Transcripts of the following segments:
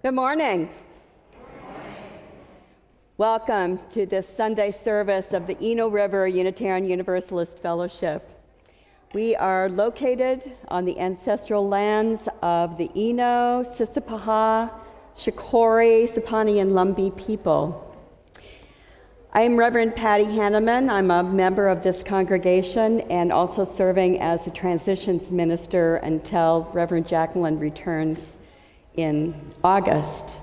Good morning. Welcome to this Sunday service of the Eno River Unitarian Universalist Fellowship. We are located on the ancestral lands of the Eno, Sissipaha, Shakori, Sapani, and Lumbee people. I am Reverend Patty Hanneman. I'm a member of this congregation and also serving as a transitions minister until Reverend Jacqueline returns in August.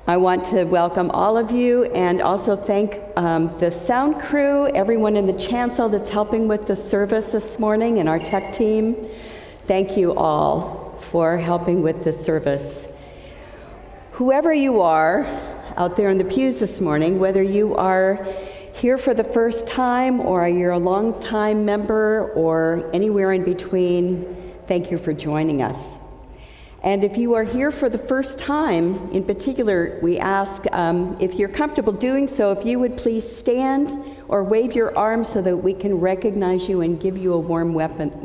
I want to welcome all of you and also thank the sound crew, everyone in the chancel that's helping with the service this morning, and our tech team. Thank you all for helping with this service. Whoever you are out there in the pews this morning, whether you are here for the first time or you're a long-time member or anywhere in between, thank you for joining us. And if you are here for the first time, in particular, we ask if you're comfortable doing so, if you would please stand or wave your arms so that we can recognize you and give you a warm welcome.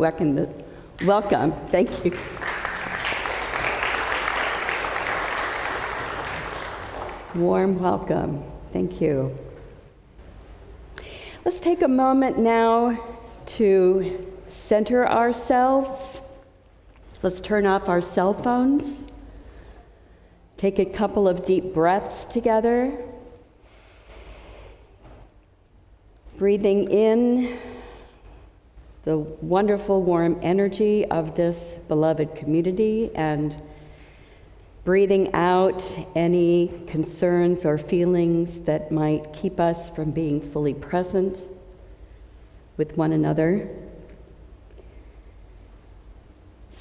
Thank you. Warm welcome. Thank you. Let's take a moment now to center ourselves. Let's turn off our cell phones. Take a couple of deep breaths together. Breathing in the wonderful warm energy of this beloved community and breathing out any concerns or feelings that might keep us from being fully present with one another.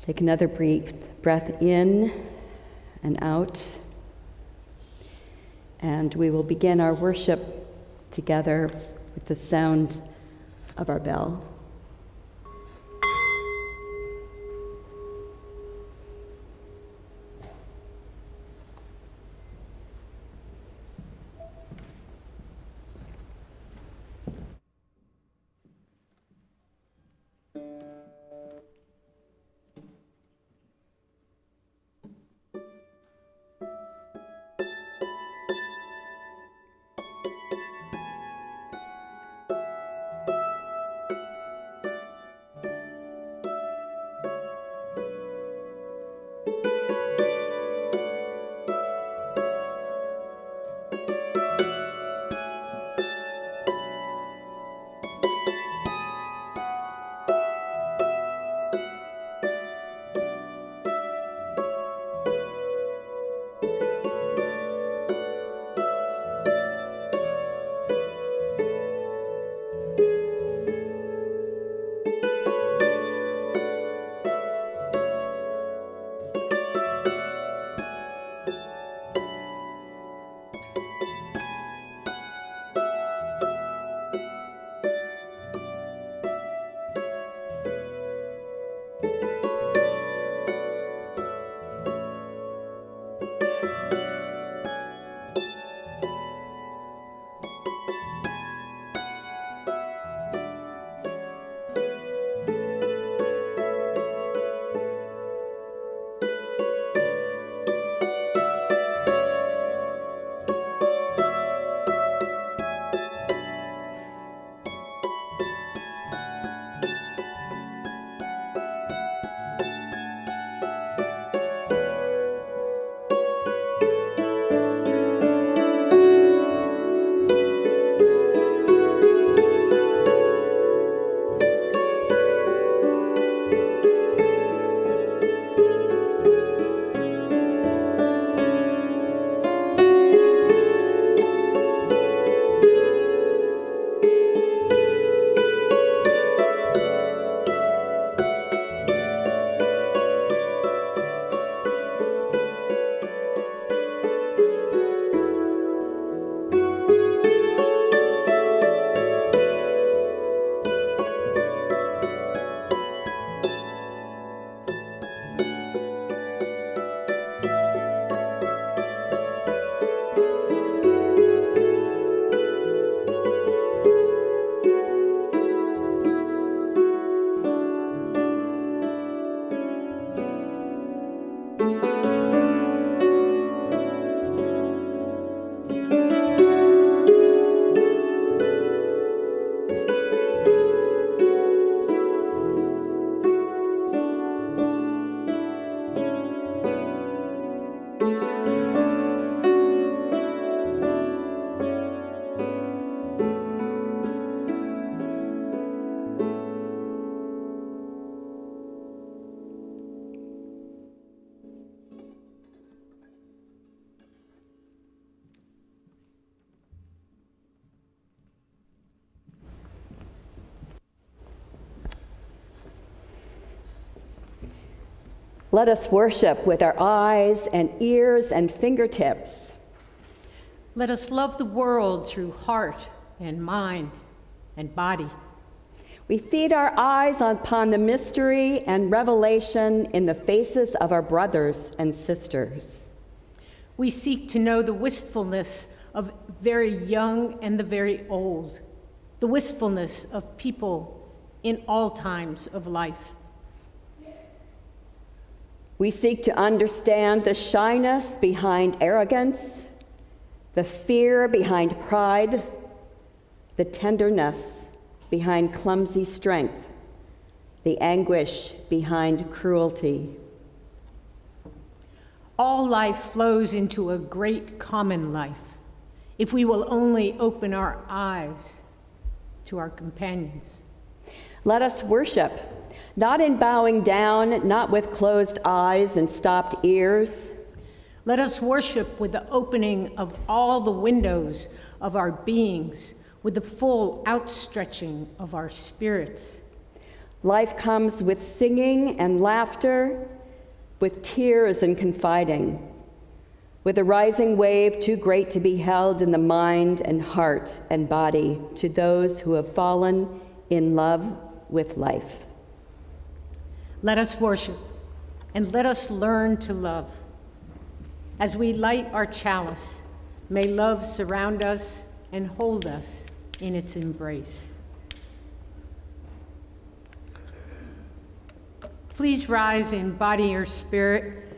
Take another breath in and out, and we will begin our worship together with the sound of our bell. Let us worship with our eyes and ears and fingertips. Let us love the world through heart and mind and body. We feed our eyes upon the mystery and revelation in the faces of our brothers and sisters. We seek to know the wistfulness of very young and the very old, the wistfulness of people in all times of life. We seek to understand the shyness behind arrogance, the fear behind pride, the tenderness behind clumsy strength, the anguish behind cruelty. All life flows into a great common life if we will only open our eyes to our companions. Let us worship, not in bowing down, not with closed eyes and stopped ears. Let us worship with the opening of all the windows of our beings, with the full outstretching of our spirits. Life comes with singing and laughter, with tears and confiding, with a rising wave too great to be held in the mind and heart and body to those who have fallen in love with life. Let us worship, and let us learn to love. As we light our chalice, may love surround us and hold us in its embrace. Please rise in body or spirit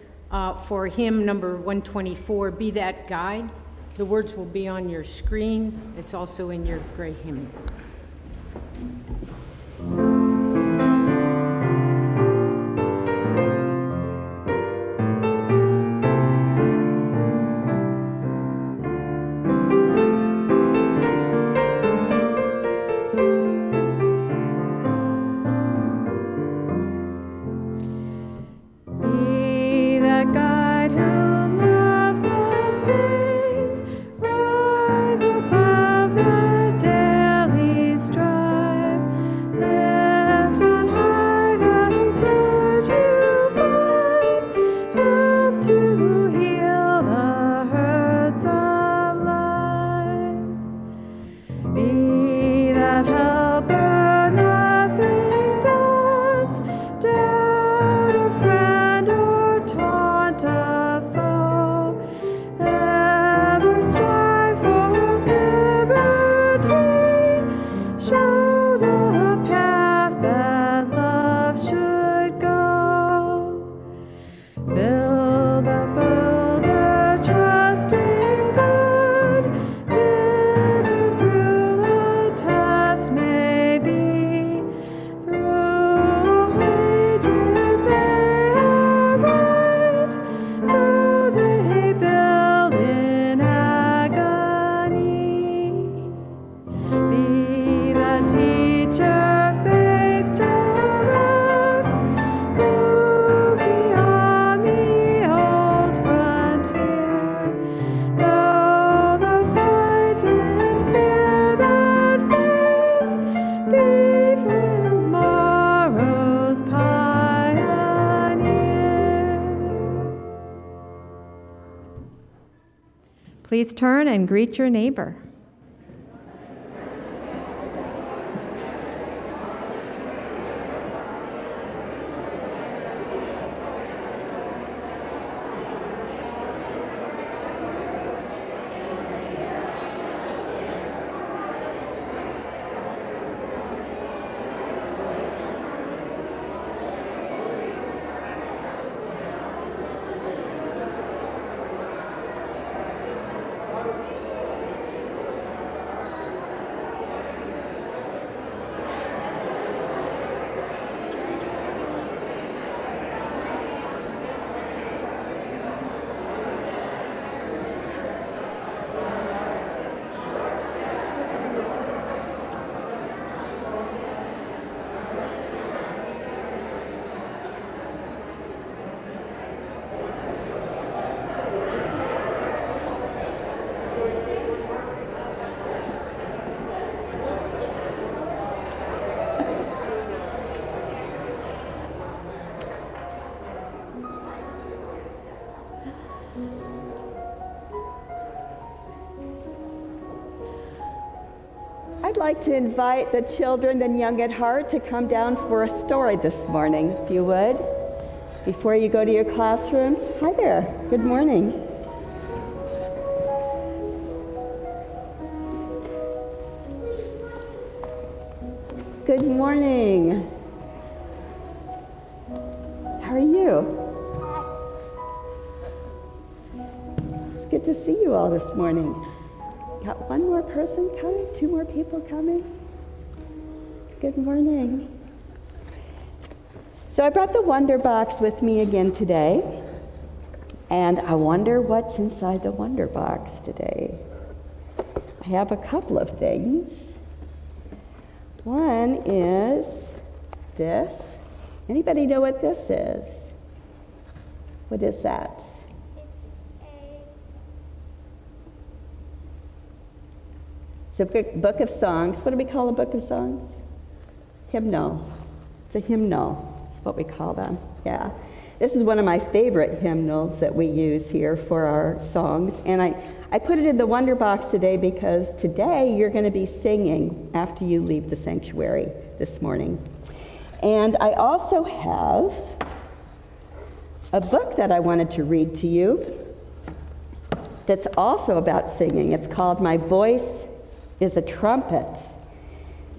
for hymn number 124, Be That Guide. The words will be on your screen. It's also in your gray hymn. Please turn and greet your neighbor. like to invite the children and young at heart to come down for a story this morning, if you would, before you go to your classrooms. Hi there. Good morning. Good morning. How are you? It's good to see you all this morning. Got one more person coming? Two more people coming? Good morning. So I brought the Wonder Box with me again today, and I wonder what's inside the Wonder Box today. I have a couple of things. One is this. Anybody know what this is? What is that? It's a book of songs. What do we call a book of songs? Hymnal. It's a hymnal. That's what we call them. Yeah. This is one of my favorite hymnals that we use here for our songs. And I put it in the Wonder Box today because today you're going to be singing after you leave the sanctuary this morning. And I also have a book that I wanted to read to you that's also about singing. It's called My Voice is a Trumpet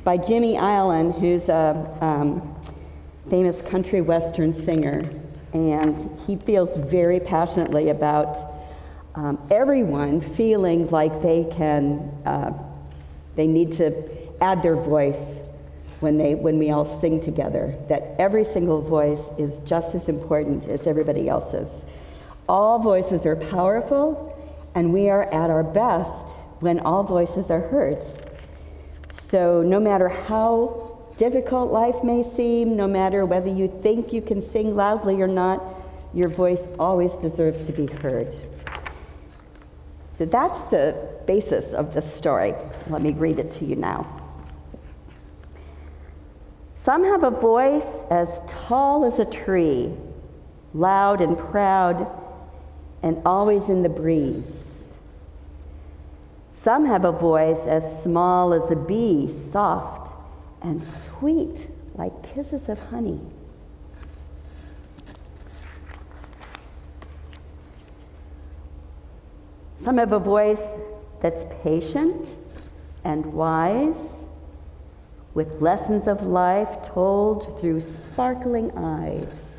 by Jimmy Island, who's a famous country western singer. And he feels very passionately about everyone feeling like they need to add their voice when we all sing together, that every single voice is just as important as everybody else's. All voices are powerful, and we are at our best when all voices are heard. So no matter how difficult life may seem, no matter whether you think you can sing loudly or not, your voice always deserves to be heard. So that's the basis of the story. Let me read it to you now. Some have a voice as tall as a tree, loud and proud, and always in the breeze. Some have a voice as small as a bee, soft and sweet like kisses of honey. Some have a voice that's patient and wise, with lessons of life told through sparkling eyes.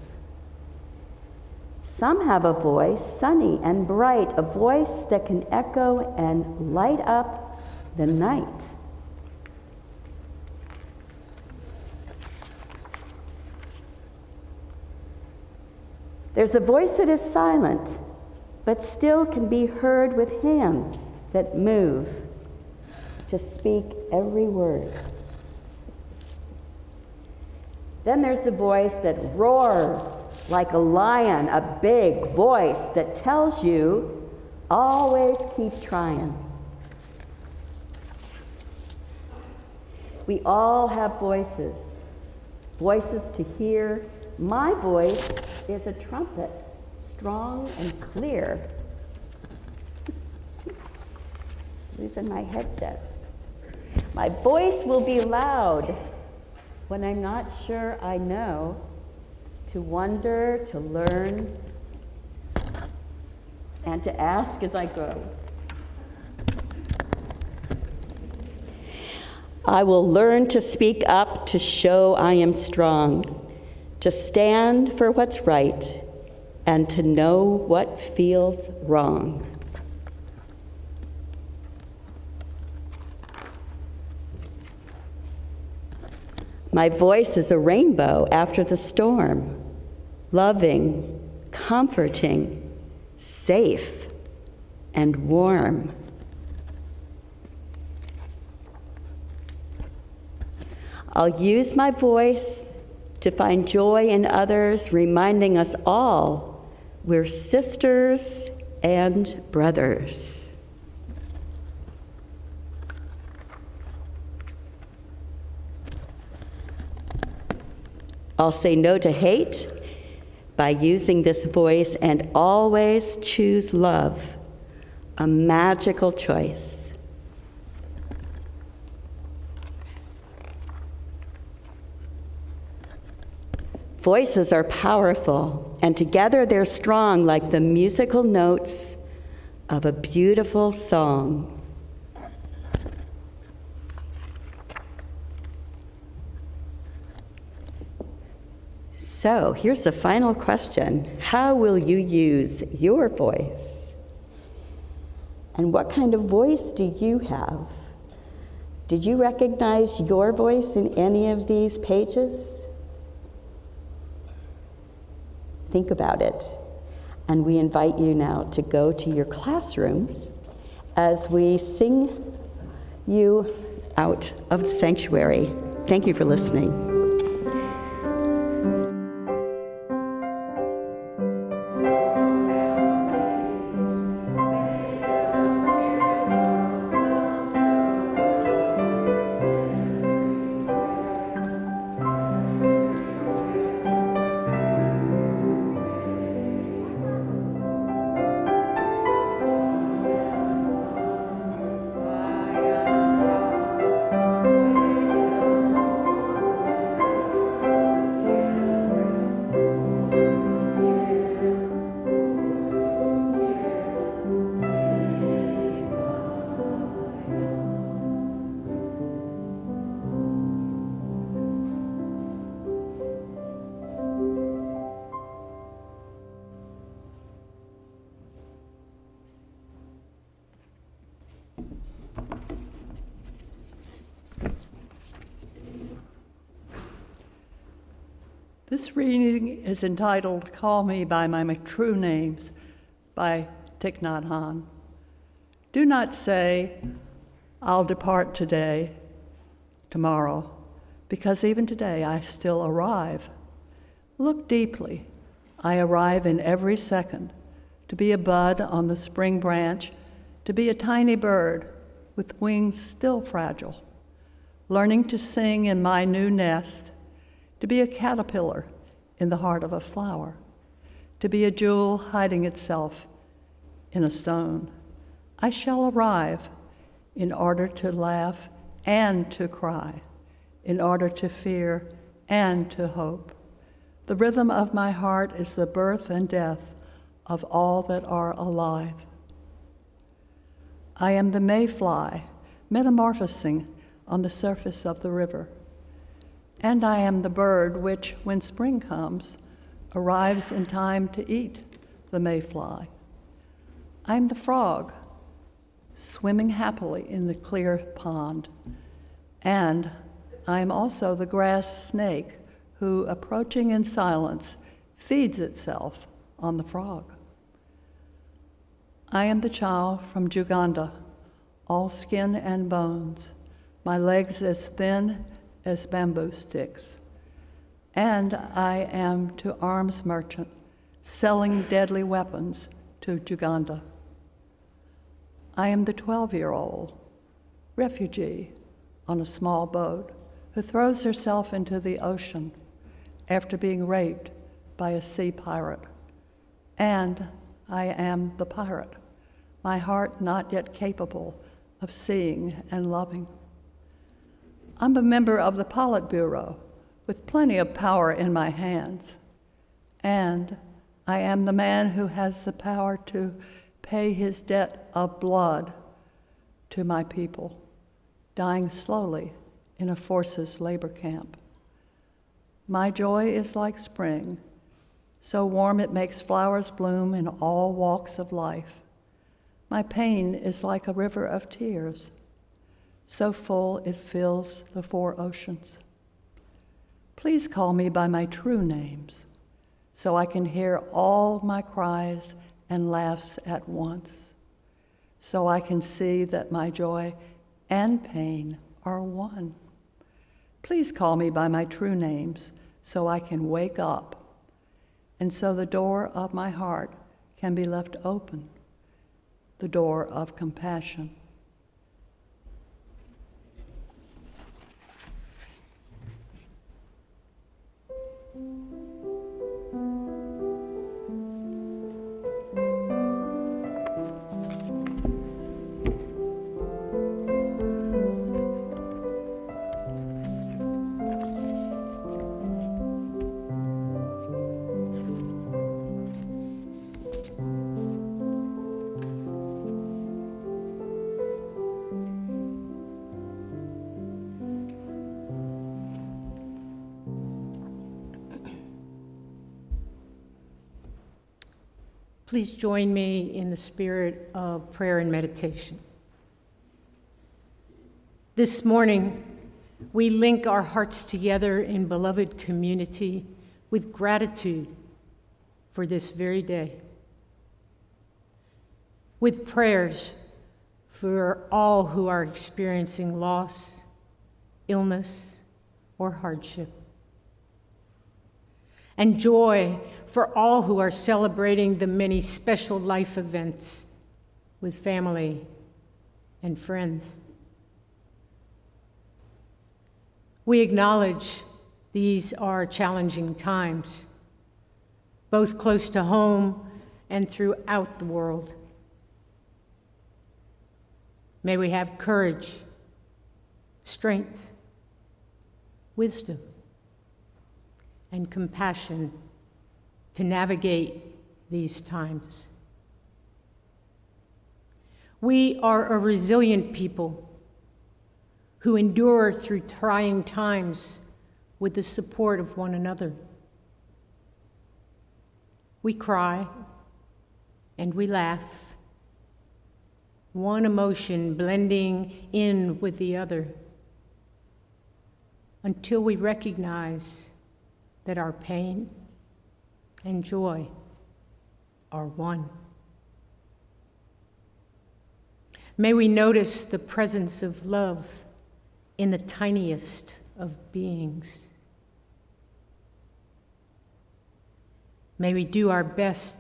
Some have a voice sunny and bright, a voice that can echo and light up the night. There's a voice that is silent, but still can be heard with hands that move to speak every word. Then there's the voice that roars like a lion, a big voice that tells you, always keep trying. We all have voices to hear. My voice is a trumpet, strong and clear. Losing my headset. My voice will be loud when I'm not sure I know, to wonder, to learn, and to ask as I go. I will learn to speak up to show I am strong, to stand for what's right, and to know what feels wrong. My voice is a rainbow after the storm, loving, comforting, safe, and warm. I'll use my voice to find joy in others, reminding us all we're sisters and brothers. I'll say no to hate by using this voice and always choose love, a magical choice. Voices are powerful, and together they're strong like the musical notes of a beautiful song. So here's the final question. How will you use your voice? And what kind of voice do you have? Did you recognize your voice in any of these pages? Think about it. And we invite you now to go to your classrooms as we sing you out of the sanctuary. Thank you for listening. This reading is entitled Call Me by My True Names by Thich Nhat Hanh. Do not say, I'll depart today, tomorrow, because even today I still arrive. Look deeply. I arrive in every second, to be a bud on the spring branch, to be a tiny bird with wings still fragile, learning to sing in my new nest, to be a caterpillar in the heart of a flower, to be a jewel hiding itself in a stone. I shall arrive in order to laugh and to cry, in order to fear and to hope. The rhythm of my heart is the birth and death of all that are alive. I am the mayfly metamorphosing on the surface of the river. And I am the bird which, when spring comes, arrives in time to eat the mayfly. I am the frog, swimming happily in the clear pond. And I am also the grass snake who, approaching in silence, feeds itself on the frog. I am the child from Uganda, all skin and bones, my legs as thin as bamboo sticks. And I am to arms merchant, selling deadly weapons to Uganda. I am the 12-year-old refugee on a small boat who throws herself into the ocean after being raped by a sea pirate. And I am the pirate, my heart not yet capable of seeing and loving. I'm a member of the Politburo with plenty of power in my hands. And I am the man who has the power to pay his debt of blood to my people, dying slowly in a forces labor camp. My joy is like spring, so warm it makes flowers bloom in all walks of life. My pain is like a river of tears, so full it fills the 4 oceans. Please call me by my true names, so I can hear all my cries and laughs at once, so I can see that my joy and pain are one. Please call me by my true names, so I can wake up, and so the door of my heart can be left open, the door of compassion. Please join me in the spirit of prayer and meditation. This morning, we link our hearts together in beloved community with gratitude for this very day, with prayers for all who are experiencing loss, illness, or hardship, and joy for all who are celebrating the many special life events with family and friends. We acknowledge these are challenging times, both close to home and throughout the world. May we have courage, strength, wisdom, and compassion to navigate these times. We are a resilient people who endure through trying times with the support of one another. We cry and we laugh, one emotion blending in with the other, until we recognize that our pain and joy are one. May we notice the presence of love in the tiniest of beings. May we do our best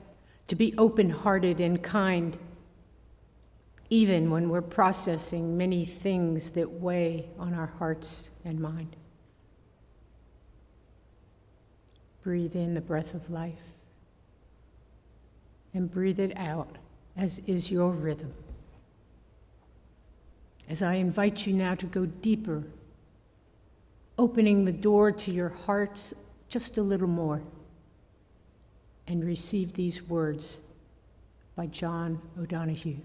to be open-hearted and kind, even when we're processing many things that weigh on our hearts and mind. Breathe in the breath of life and breathe it out as is your rhythm. As I invite you now to go deeper, opening the door to your hearts just a little more, and receive these words by John O'Donohue.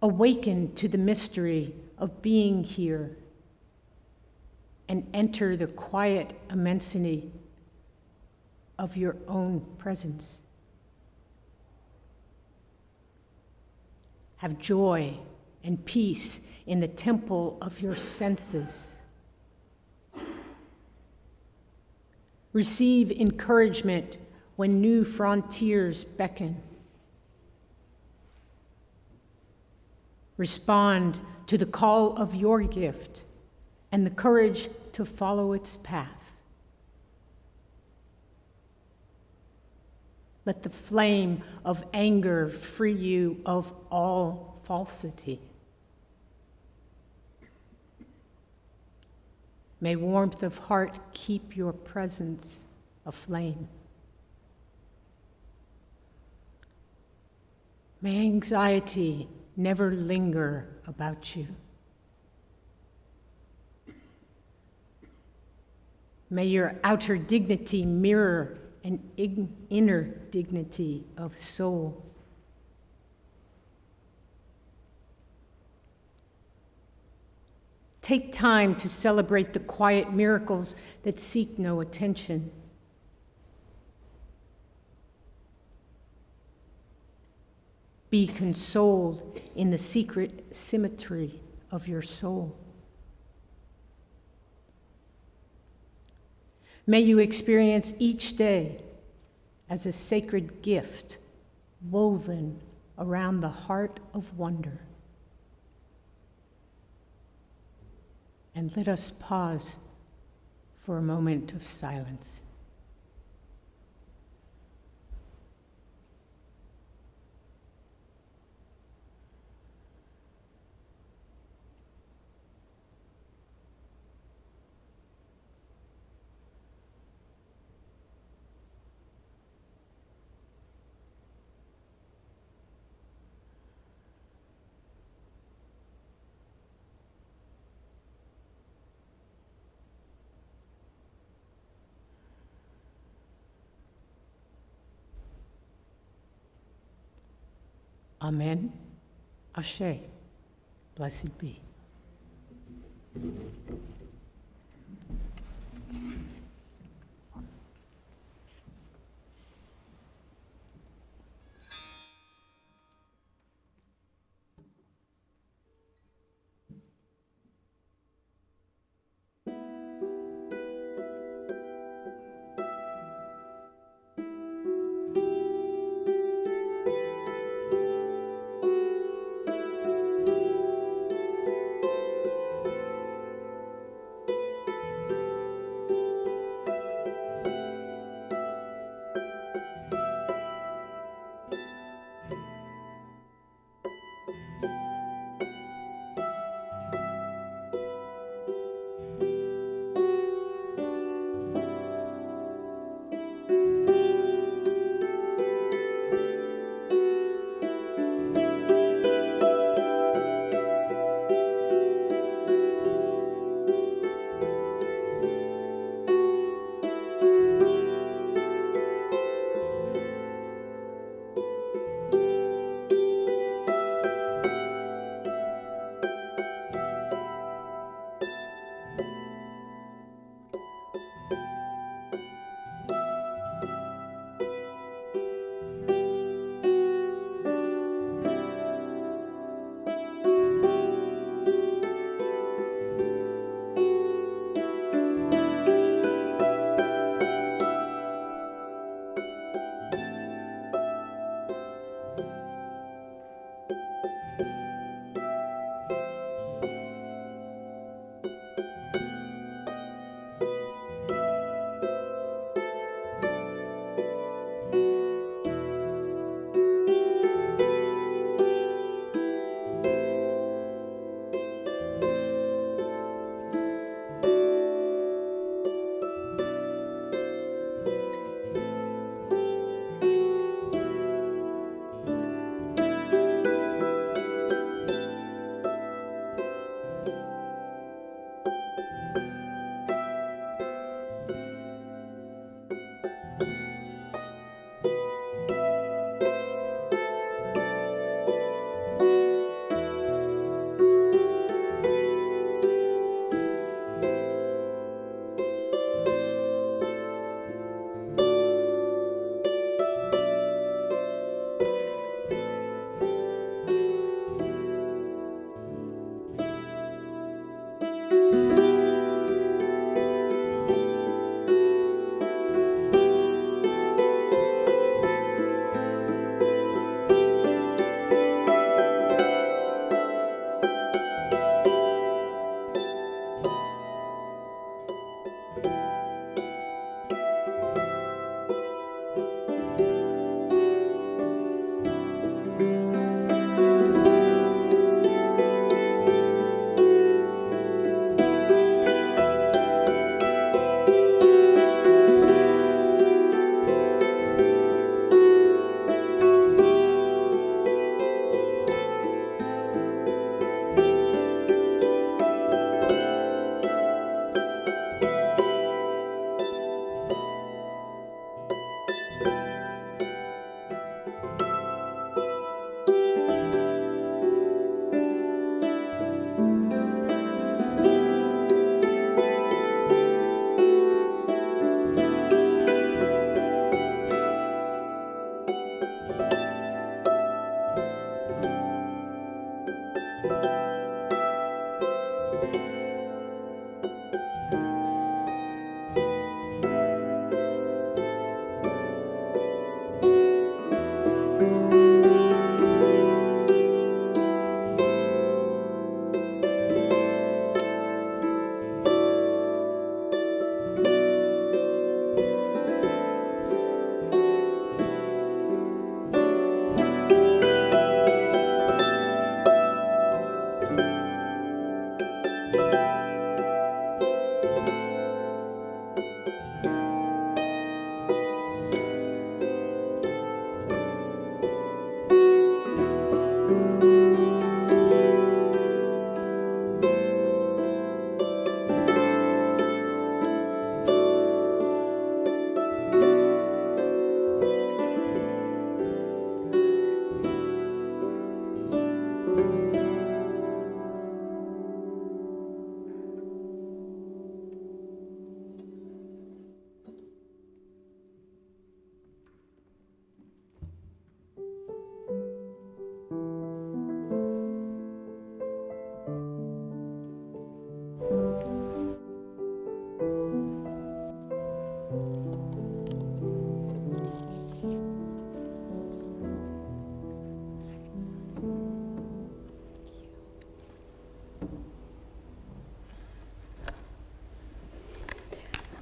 Awaken to the mystery of being here and enter the quiet immensity of your own presence. Have joy and peace in the temple of your senses. Receive encouragement when new frontiers beckon. Respond to the call of your gift and the courage to follow its path. Let the flame of anger free you of all falsity. May warmth of heart keep your presence aflame. May anxiety never linger about you. May your outer dignity mirror an inner dignity of soul. Take time to celebrate the quiet miracles that seek no attention. Be consoled in the secret symmetry of your soul. May you experience each day as a sacred gift woven around the heart of wonder. And let us pause for a moment of silence. Amen. Ashe. Blessed be.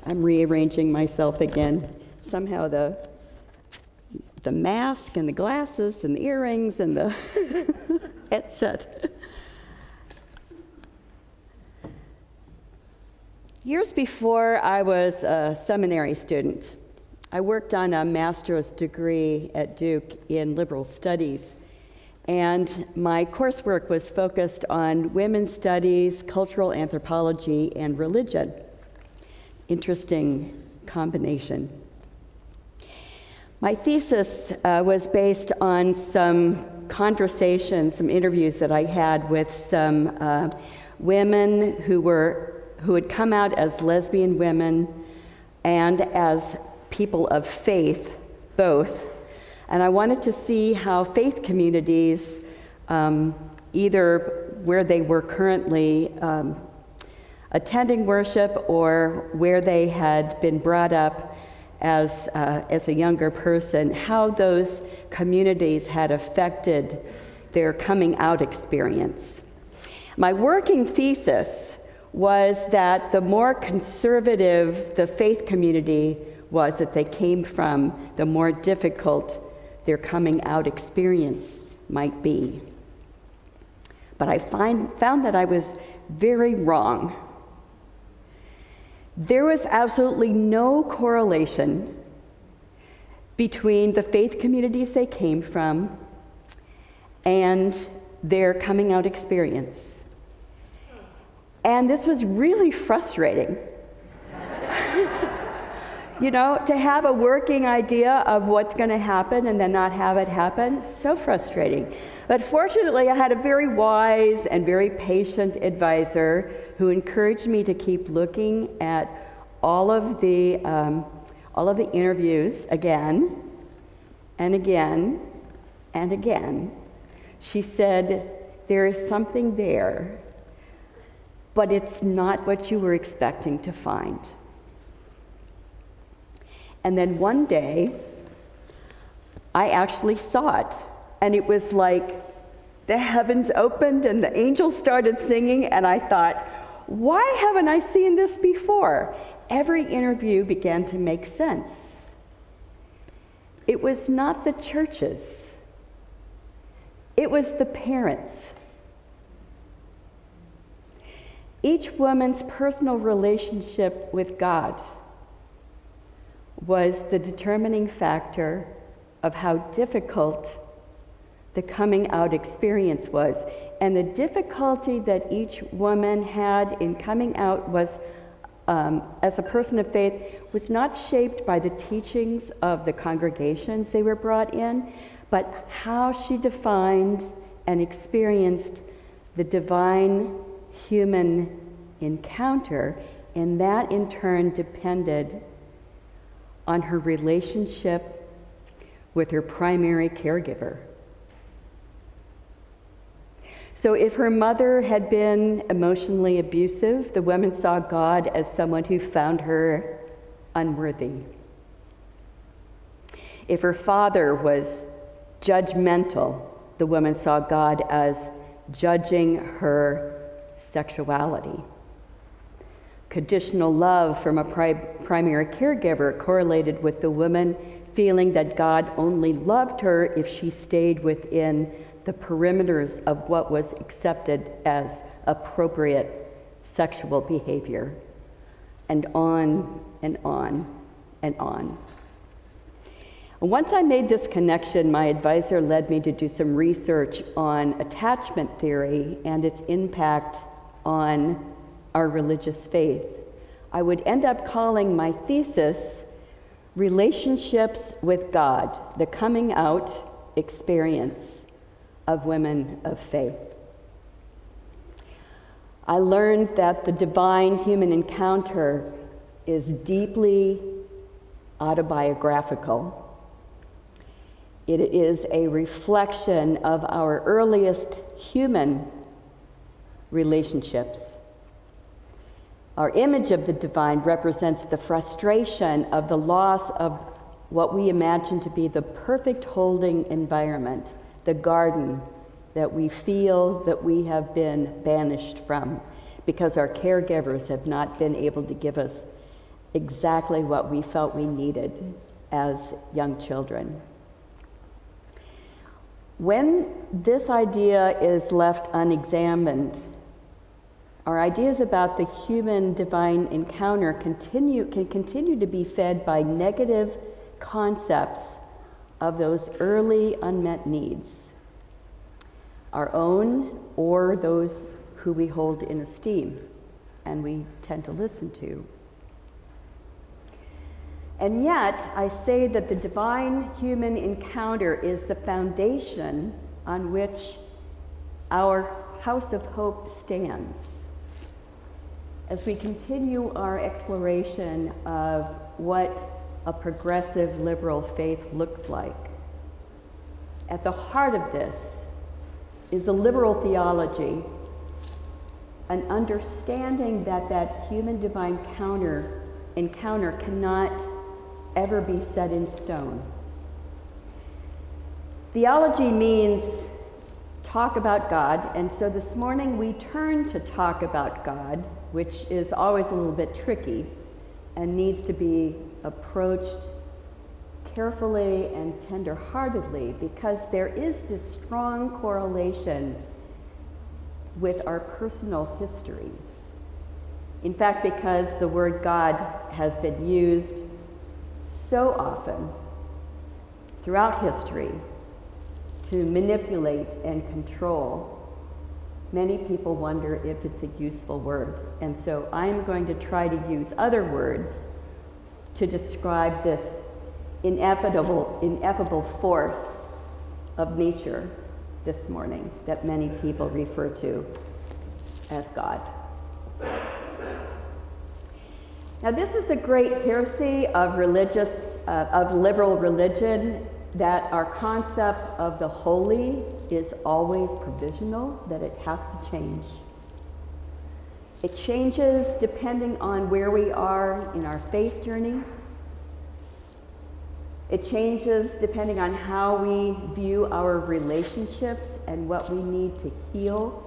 I'm rearranging myself again. Somehow the mask and the glasses and the earrings and the headset. Years before I was a seminary student, I worked on a master's degree at Duke in liberal studies, and my coursework was focused on women's studies, cultural anthropology, and religion. Interesting combination. My thesis was based on some conversations, some interviews that I had with some women who had come out as lesbian women and as people of faith, both. And I wanted to see how faith communities, either where they were currently attending worship or where they had been brought up as a younger person, how those communities had affected their coming out experience. My working thesis was that the more conservative the faith community was that they came from, the more difficult their coming out experience might be. But I found that I was very wrong. There was absolutely no correlation between the faith communities they came from and their coming out experience. And this was really frustrating. You know, to have a working idea of what's going to happen and then not have it happen, so frustrating. But fortunately, I had a very wise and very patient advisor who encouraged me to keep looking at all of the interviews again and again and again. She said, "There is something there, but it's not what you were expecting to find." And then one day, I actually saw it. And it was like the heavens opened and the angels started singing, and I thought, why haven't I seen this before? Every interview began to make sense. It was not the churches. It was the parents. Each woman's personal relationship with God was the determining factor of how difficult the coming out experience was. And the difficulty that each woman had in coming out was, as a person of faith, was not shaped by the teachings of the congregations they were brought in, but how she defined and experienced the divine human encounter, and that in turn depended on her relationship with her primary caregiver. So if her mother had been emotionally abusive, the woman saw God as someone who found her unworthy. If her father was judgmental, the woman saw God as judging her sexuality. Conditional love from a primary caregiver correlated with the woman feeling that God only loved her if she stayed within the perimeters of what was accepted as appropriate sexual behavior, and on and on and on. Once I made this connection, my advisor led me to do some research on attachment theory and its impact on our religious faith. I would end up calling my thesis Relationships with God, the Coming Out Experience of Women of Faith. I learned that the divine human encounter is deeply autobiographical. It is a reflection of our earliest human relationships. Our image of the divine represents the frustration of the loss of what we imagine to be the perfect holding environment, the garden that we feel that we have been banished from because our caregivers have not been able to give us exactly what we felt we needed as young children. When this idea is left unexamined, our ideas about the human-divine encounter can continue to be fed by negative concepts of those early unmet needs, our own or those who we hold in esteem and we tend to listen to. And yet, I say that the divine human encounter is the foundation on which our house of hope stands. As we continue our exploration of what a progressive liberal faith looks like, at the heart of this is a liberal theology, an understanding that that human divine encounter cannot ever be set in stone. Theology means talk about God, and so this morning we turn to talk about God, which is always a little bit tricky and needs to be approached carefully and tender-heartedly, because there is this strong correlation with our personal histories. In fact, because the word God has been used so often throughout history to manipulate and control, many people wonder if it's a useful word. And so I'm going to try to use other words to describe this ineffable force of nature this morning that many people refer to as God. Now, this is the great heresy of liberal religion, that our concept of the holy is always provisional, that it has to change. It changes depending on where we are in our faith journey. It changes depending on how we view our relationships and what we need to heal.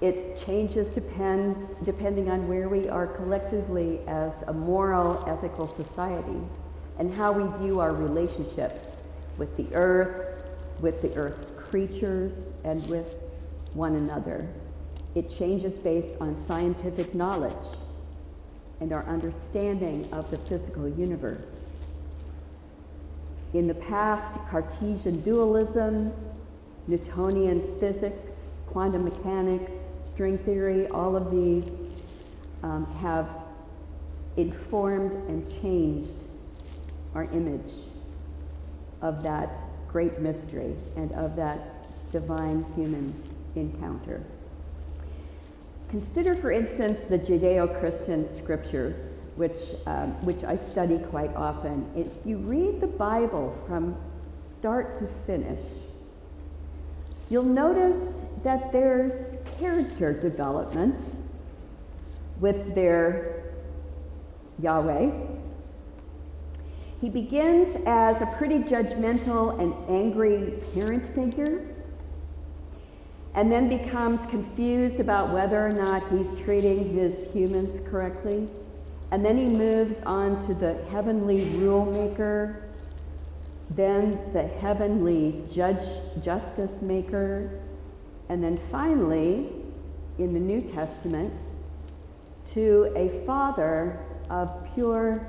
It changes depending on where we are collectively as a moral, ethical society, and how we view our relationships with the earth's creatures, and with one another. It changes based on scientific knowledge and our understanding of the physical universe. In the past, Cartesian dualism, Newtonian physics, quantum mechanics, string theory, all of these have informed and changed our image of that great mystery and of that divine human encounter. Consider, for instance, the Judeo-Christian scriptures, which I study quite often. If you read the Bible from start to finish, you'll notice that there's character development with their Yahweh. He begins as a pretty judgmental and angry parent figure, and then becomes confused about whether or not he's treating his humans correctly. And then he moves on to the heavenly rule maker, then the heavenly justice maker, and then finally, in the New Testament, to a father of pure,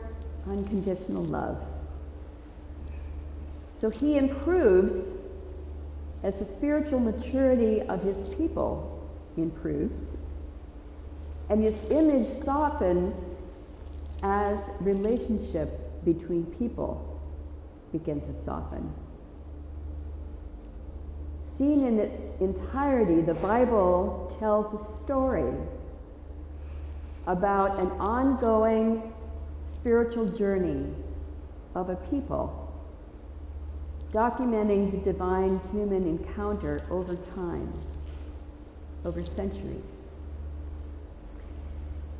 unconditional love. So he improves as the spiritual maturity of his people improves, and his image softens as relationships between people begin to soften. Seen in its entirety, the Bible tells a story about an ongoing spiritual journey of a people, documenting the divine human encounter over time, over centuries.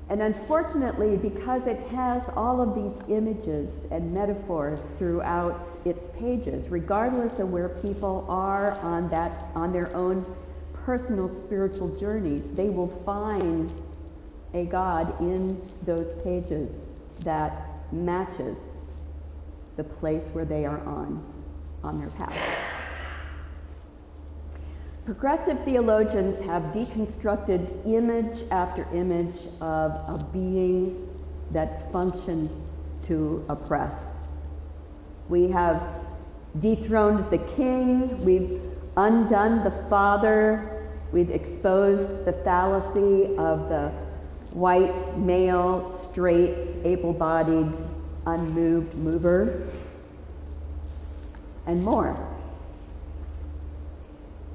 And unfortunately, because it has all of these images and metaphors throughout its pages, regardless of where people are on their own personal spiritual journeys, they will find a God in those pages that matches the place where they are on their path. Progressive theologians have deconstructed image after image of a being that functions to oppress. We have dethroned the king, we've undone the father, we've exposed the fallacy of the white, male, straight, able-bodied, unmoved mover, and more.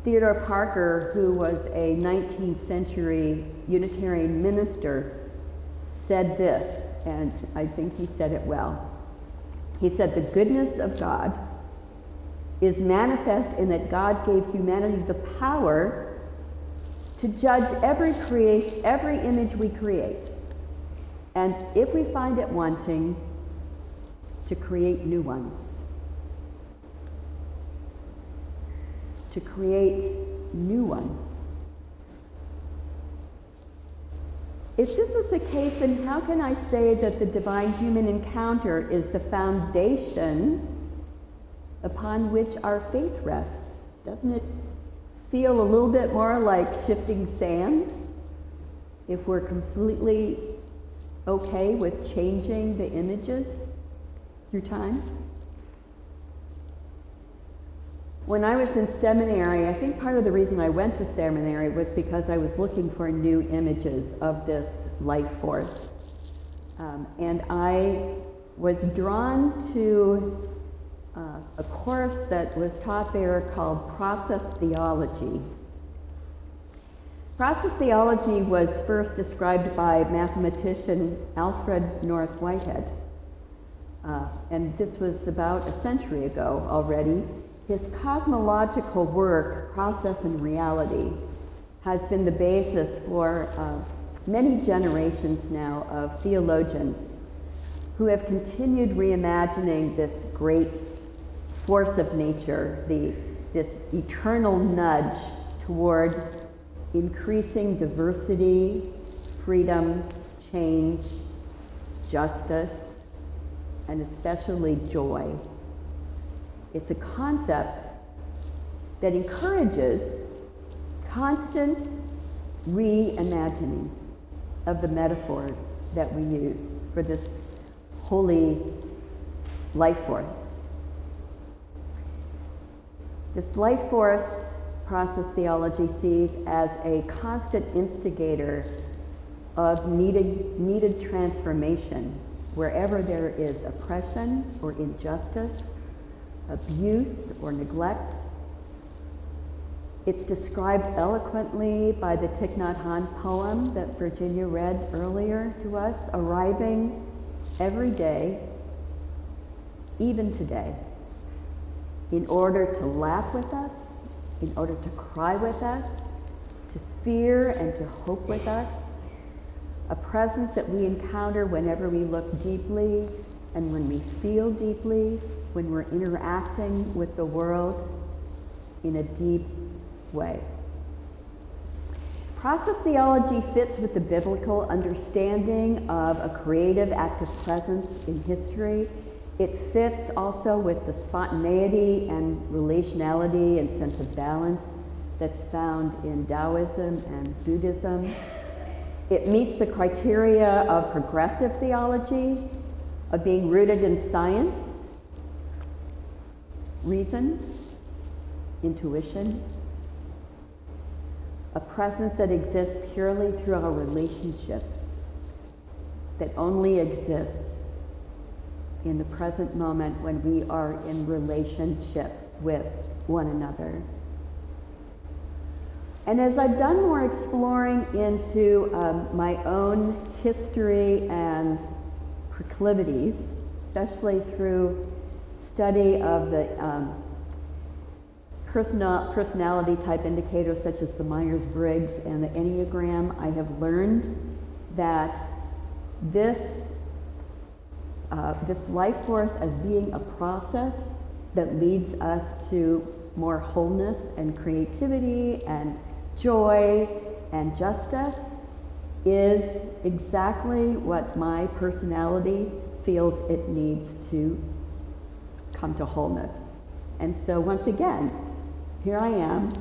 Theodore Parker, who was a 19th century Unitarian minister, said this, and I think he said it well. He said, "The goodness of God is manifest in that God gave humanity the power to judge every image we create, and if we find it wanting, to create new ones." To create new ones. If this is the case, then how can I say that the divine-human encounter is the foundation upon which our faith rests? Doesn't it feel a little bit more like shifting sands if we're completely okay with changing the images through time? When I was in seminary, I think part of the reason I went to seminary was because I was looking for new images of this life force. And I was drawn to a course that was taught there called process theology. Process theology was first described by mathematician Alfred North Whitehead. And this was about a century ago already. His cosmological work, Process and Reality, has been the basis for many generations now of theologians who have continued reimagining this great force of nature, this eternal nudge toward increasing diversity, freedom, change, justice, and especially joy. It's a concept that encourages constant reimagining of the metaphors that we use for this holy life force. This life force, process theology sees as a constant instigator of needed transformation wherever there is oppression or injustice, abuse or neglect. It's described eloquently by the Thich Nhat Hanh poem that Virginia read earlier to us, arriving every day, even today, in order to laugh with us, in order to cry with us, to fear and to hope with us, a presence that we encounter whenever we look deeply and when we feel deeply, when we're interacting with the world in a deep way. Process theology fits with the biblical understanding of a creative, active presence in history. It fits also with the spontaneity and relationality and sense of balance that's found in Taoism and Buddhism. It meets the criteria of progressive theology, of being rooted in science, reason, intuition, a presence that exists purely through our relationships, that only exists in the present moment when we are in relationship with one another. And as I've done more exploring into my own history and proclivities, especially through study of the personality type indicators such as the Myers-Briggs and the Enneagram, I have learned that this life force as being a process that leads us to more wholeness and creativity and joy and justice is exactly what my personality feels it needs to come to wholeness. And so once again, here I am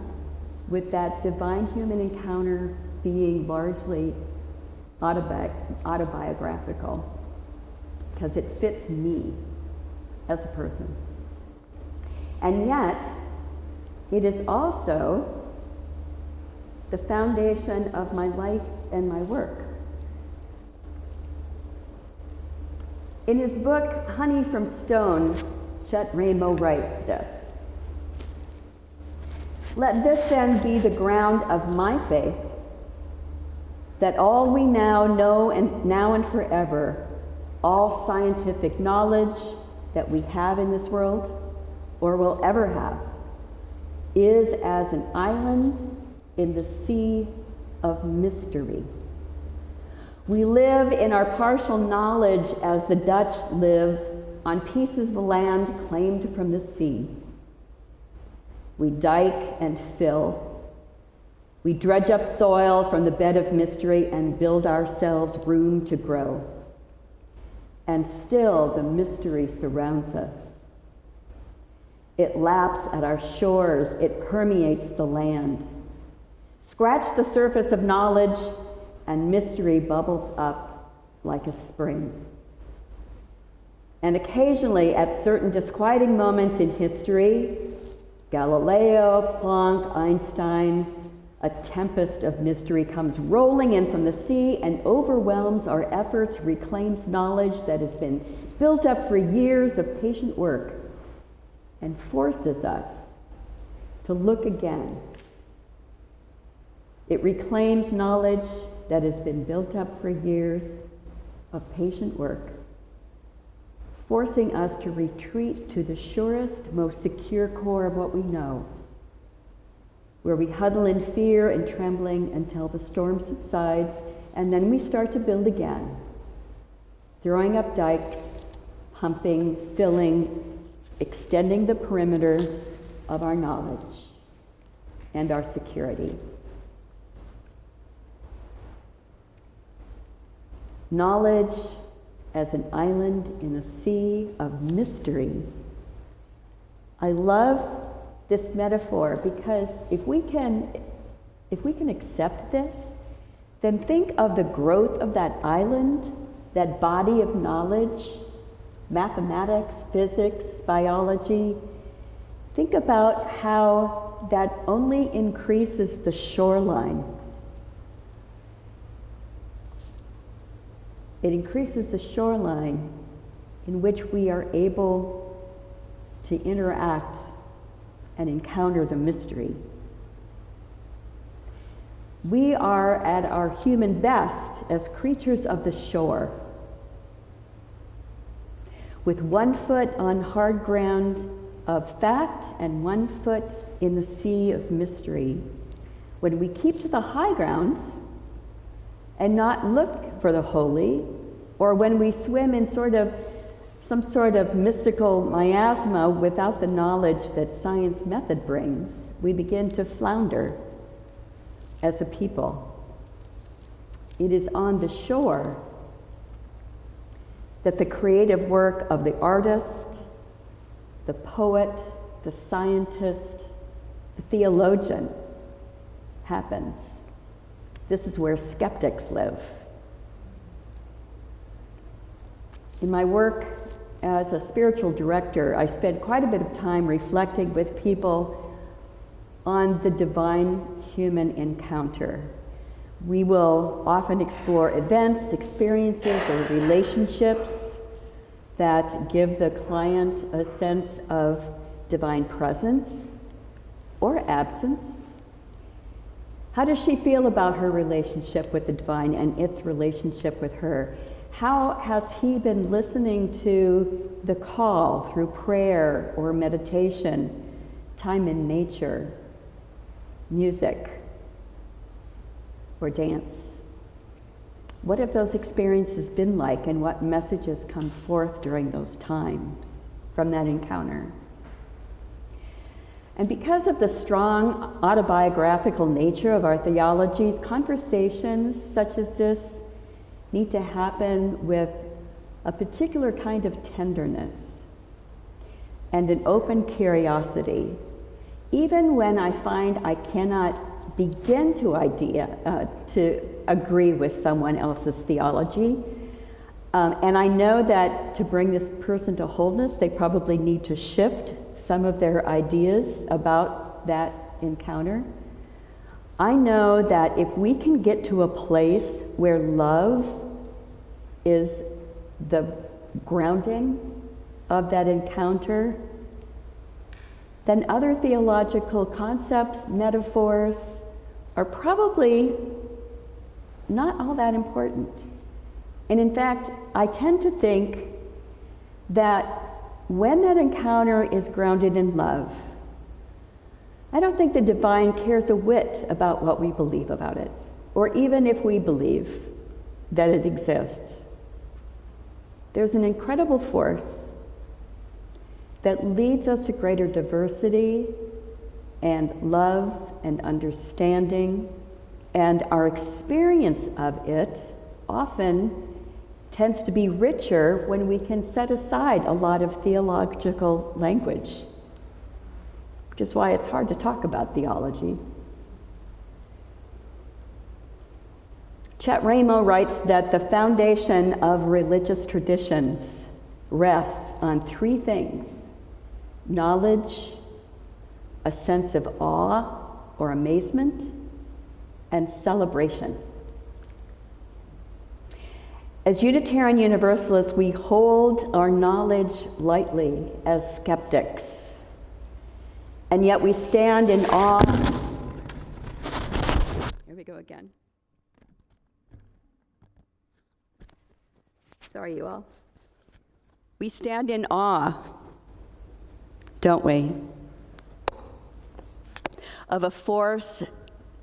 with that divine human encounter being largely autobiographical, because it fits me as a person. And yet, it is also the foundation of my life and my work. In his book, Honey from Stone, Chet Ramo writes this: "Let this then be the ground of my faith, that all we now know and now and forever, all scientific knowledge that we have in this world, or will ever have, is as an island in the sea of mystery. We live in our partial knowledge as the Dutch live on pieces of land claimed from the sea. We dike and fill. We dredge up soil from the bed of mystery and build ourselves room to grow. And still the mystery surrounds us. It laps at our shores, it permeates the land. Scratch the surface of knowledge, and mystery bubbles up like a spring. And occasionally, at certain disquieting moments in history, Galileo, Planck, Einstein, a tempest of mystery comes rolling in from the sea and overwhelms our efforts, reclaims knowledge that has been built up for years of patient work, and forces us to look again. It reclaims knowledge that has been built up for years of patient work, forcing us to retreat to the surest, most secure core of what we know, where we huddle in fear and trembling until the storm subsides, and then we start to build again, throwing up dikes, pumping, filling, extending the perimeter of our knowledge and our security. Knowledge as an island in a sea of mystery. I love this metaphor because if we can accept this, then think of the growth of that island, that body of knowledge, mathematics, physics, biology. Think about how that only increases the shoreline. It increases the shoreline in which we are able to interact and encounter the mystery. We are at our human best as creatures of the shore, with 1 foot on hard ground of fact and 1 foot in the sea of mystery. When we keep to the high ground and not look for the holy, or when we swim in some sort of mystical miasma without the knowledge that science method brings, we begin to flounder as a people. It is on the shore that the creative work of the artist, the poet, the scientist, the theologian happens. This is where skeptics live. In my work as a spiritual director, I spend quite a bit of time reflecting with people on the divine human encounter. We will often explore events, experiences, or relationships that give the client a sense of divine presence or absence. How does she feel about her relationship with the divine and its relationship with her? How has he been listening to the call through prayer or meditation, time in nature, music, or dance? What have those experiences been like, and what messages come forth during those times from that encounter? And because of the strong autobiographical nature of our theologies, conversations such as this need to happen with a particular kind of tenderness and an open curiosity, even when I find I cannot begin to agree with someone else's theology. And I know that to bring this person to wholeness, they probably need to shift some of their ideas about that encounter. I know that if we can get to a place where love is the grounding of that encounter, then other theological concepts, metaphors, are probably not all that important. And in fact, I tend to think that when that encounter is grounded in love, I don't think the divine cares a whit about what we believe about it, or even if we believe that it exists. There's an incredible force that leads us to greater diversity and love and understanding, and our experience of it often tends to be richer when we can set aside a lot of theological language, which is why it's hard to talk about theology. Chet Ramo writes that the foundation of religious traditions rests on three things: knowledge, a sense of awe or amazement, and celebration. As Unitarian Universalists, we hold our knowledge lightly as skeptics, and yet we stand in awe. Here we go again. Sorry, you all. We stand in awe, don't we, of a force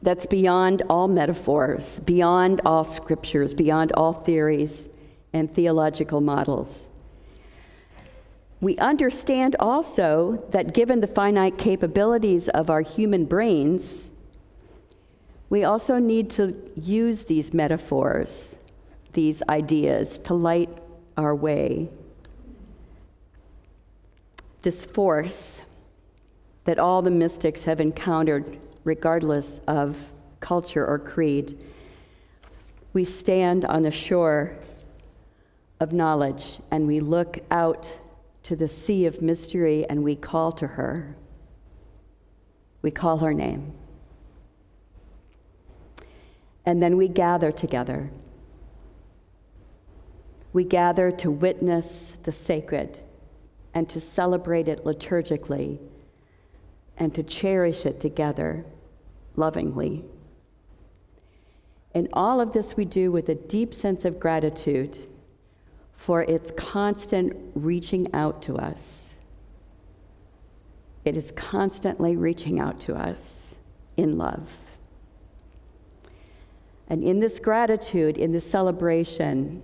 that's beyond all metaphors, beyond all scriptures, beyond all theories and theological models. We understand also that given the finite capabilities of our human brains, we also need to use these metaphors, these ideas, to light our way. This force that all the mystics have encountered, regardless of culture or creed. We stand on the shore of knowledge and we look out to the sea of mystery and we call to her. We call her name. And then we gather together. We gather to witness the sacred and to celebrate it liturgically and to cherish it together lovingly. And all of this we do with a deep sense of gratitude for its constant reaching out to us. It is constantly reaching out to us in love. And in this gratitude, in this celebration,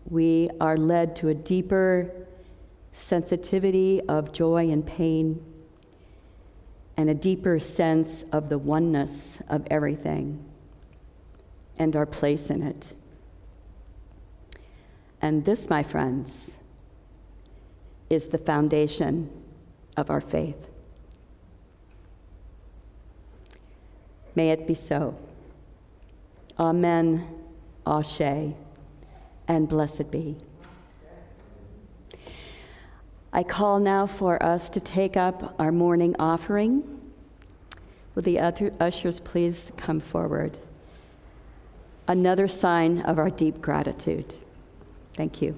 we are led to a deeper sensitivity of joy and pain, and a deeper sense of the oneness of everything and our place in it. And this, my friends, is the foundation of our faith. May it be so. Amen, Ashe, and blessed be. I call now for us to take up our morning offering. Will the other ushers please come forward? Another sign of our deep gratitude. Thank you.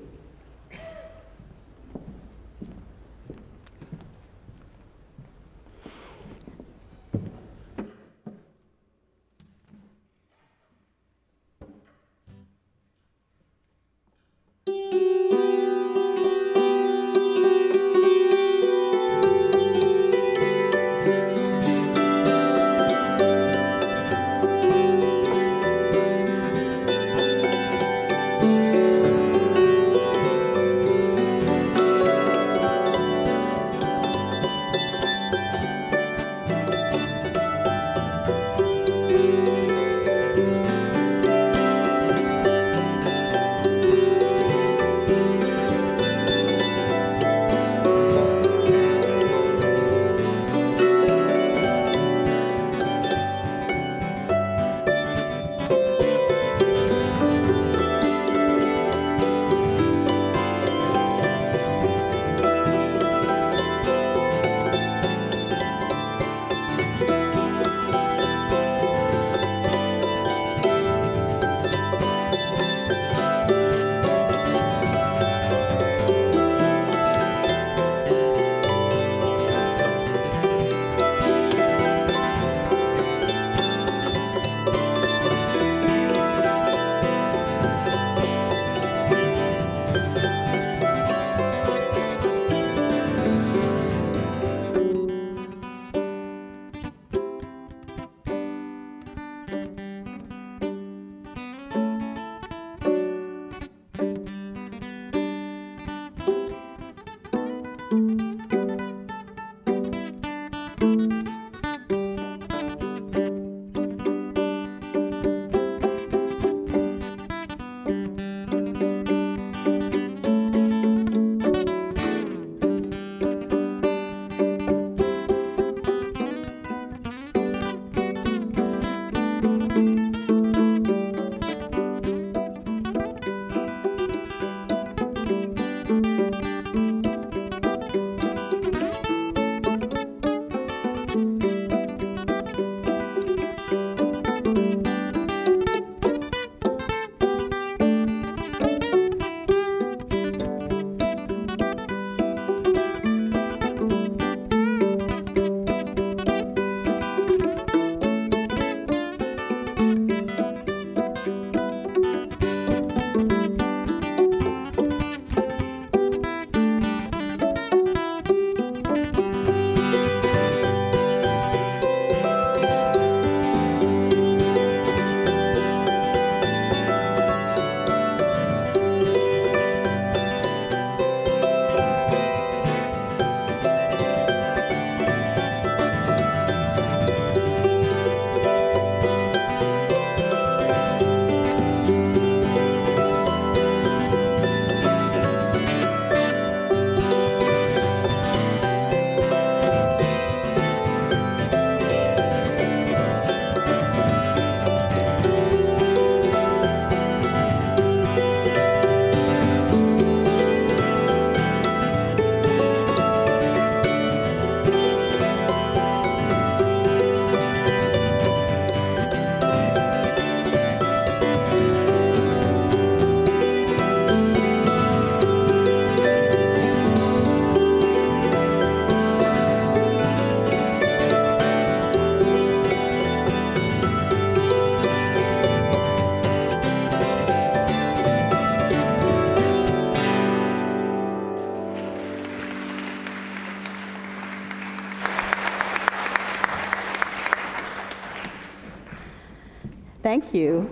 Thank you.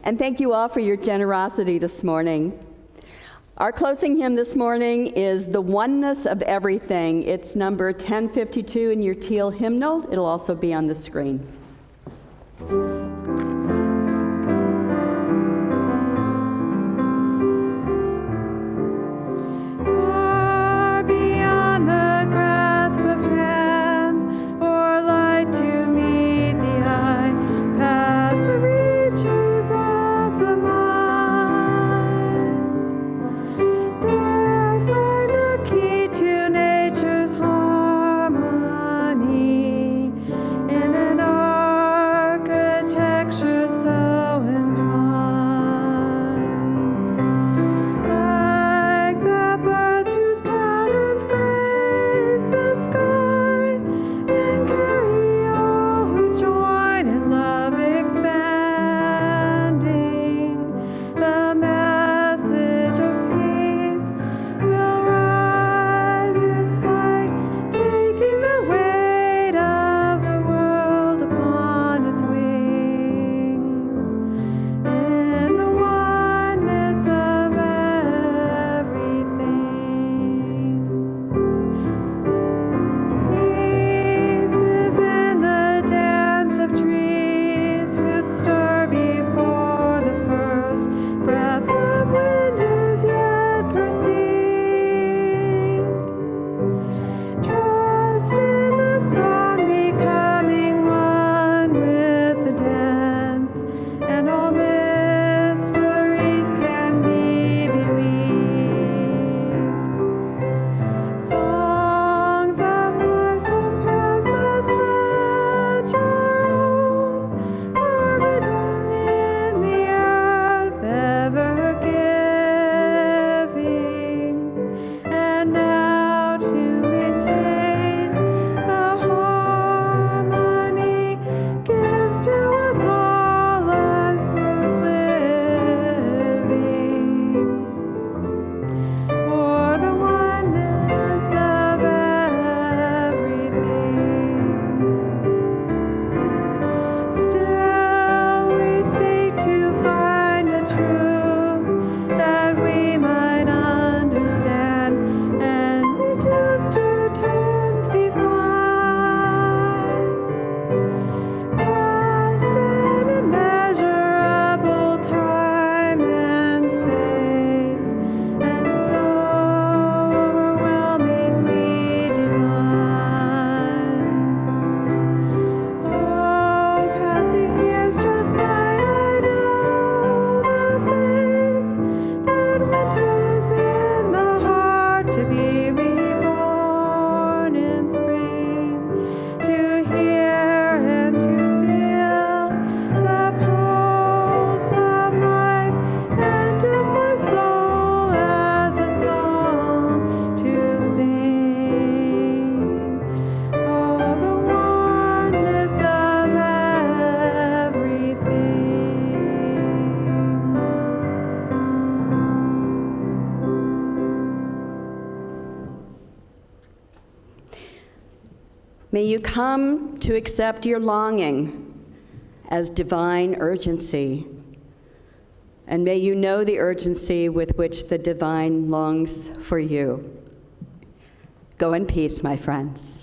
And thank you all for your generosity this morning. Our closing hymn this morning is The Oneness of Everything. It's number 1052 in your teal hymnal. It'll also be on the screen. Far beyond the grasp of hands, or light to meet the eye, past the reaches of the mind. There find the key to nature's harmony in an architecture so entwined. Like the birds whose patterns grace the sky and carry all who join in love expanding, the message of peace will rise in flight, taking the weight of the world upon its wings. In the oneness of everything. Peace is in the dance of trees who stir before the first breath of wind is yet perceived. Trust in the song becoming one with the dance, and all mysteries can be believed. Songs of life that pass the touch our own are written in the earth, ever giving, and now to maintain the harmony gives to us all lives worth living. For the oneness of everything. Still we seek to find a truth that we might understand and reduce to terms defined. Vast and immeasurable time and space, and so overwhelmingly divine. Oh, passing years just by, I know the faith that winters in the heart to be reborn in spring, to hear and to feel the pulse of life, and just my soul as a song to sing. Oh, the oneness of everything. May you come to accept your longing as divine urgency, and may you know the urgency with which the divine longs for you. Go in peace, my friends.